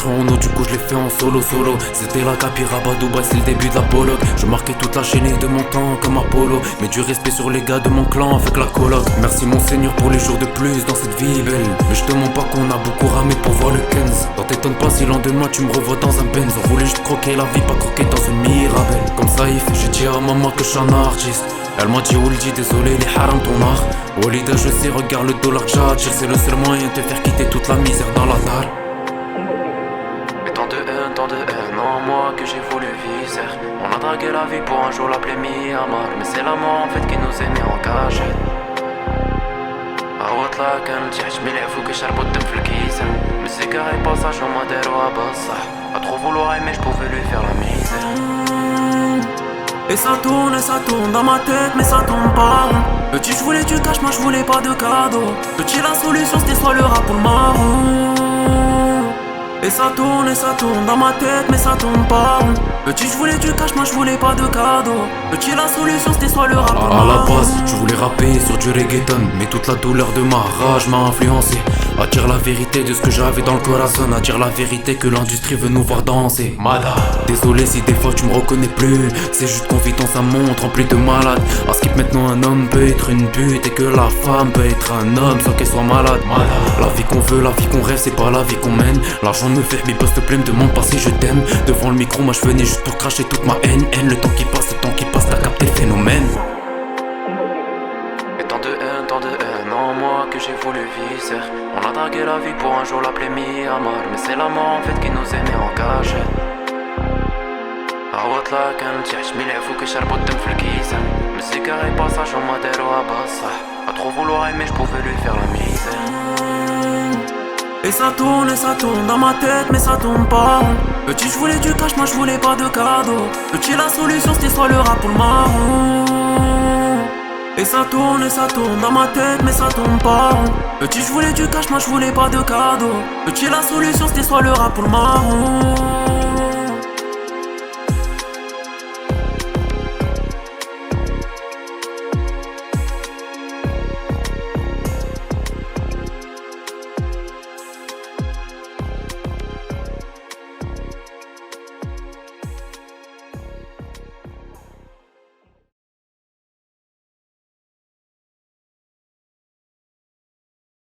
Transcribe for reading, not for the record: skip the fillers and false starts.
en haut, du coup je l'ai fait en solo. C'était la Capiraba Dubaï, c'est le début de la Poloc. Je marquais toute la chaîne de mon temps comme Apollo. Mais du respect sur les gars de mon clan avec la coloc. Merci mon seigneur pour les jours de plus dans cette vie belle. Mais je te mens pas qu'on a beaucoup ramé pour voir le Kenz. T'en t'étonnes pas si lendemain tu me revois dans un Benz. On voulait juste croquer la vie, pas croquer dans une Mirabelle. Comme Saïf, j'ai dit à maman que je suis un artiste. Elle m'a dit Ouldi, désolé, les haram ton art. Walida, je sais, regarde le dollar que j'attire. C'est le seul moyen de te faire quitter toute la misère dans la dalle. Et tant de haine en moi que j'ai voulu viser. On a dragué la vie pour un jour l'appeler Myanmar. Mais c'est la mort en fait qui nous a mis en cachette. عوضلا كان تحشمي العفو كيشربو الدم في الكيسة مزيكا غير باساج هما داروها بصح A trop vouloir aimer je pouvais lui faire la misère. Et ça tourne dans ma tête mais ça tourne pas rond. Petit je voulais du cash, moi je voulais pas de cadeau. Petit la solution c'était soit le rap ou le marron. Et ça tourne dans ma tête mais ça tourne pas rond. Petit je voulais du cash, moi je voulais pas de cadeau. Petit la solution c'était soit le rap ou le marron. À la base je voulais rapper sur du reggaeton. Mais toute la douleur de ma rage m'a influencé à dire la vérité de ce que j'avais dans le corazon. À dire la vérité que l'industrie veut nous voir danser. Mada. Désolé si des fois tu me reconnais plus. C'est juste qu'on vit dans un monde rempli de malades. À skip maintenant un homme peut être une pute. Et que la femme peut être un homme sans qu'elle soit malade. Mada. La vie qu'on veut, la vie qu'on rêve, c'est pas la vie qu'on mène. L'argent me fait mais s'il te plaît me demande pas si je t'aime. Devant le micro moi je venais juste pour cracher toute ma haine. Le temps qui passe, t'as capté le phénomène. Et tant de haine en moi que j'ai voulu viser. On a dragué la vie pour un jour l'appeler Myanmar. Mais c'est la mort en fait qui nous a mis en cachette. عوضلا كان تحشمي العفو كيشربو الدم في الكيسة مزيكا غير باساج هما داروها بصح A trop vouloir aimer je pouvais lui faire la misère. Et ça tourne dans ma tête mais ça tourne pas rond. Petit je voulais du cash, moi je voulais pas de cadeau. Petit la solution c'était soit le rap ou le marron. Et ça tourne dans ma tête mais ça tourne pas rond. Petit je voulais du cash, moi je voulais pas de cadeau. Petit la solution c'était soit le rap ou le marron.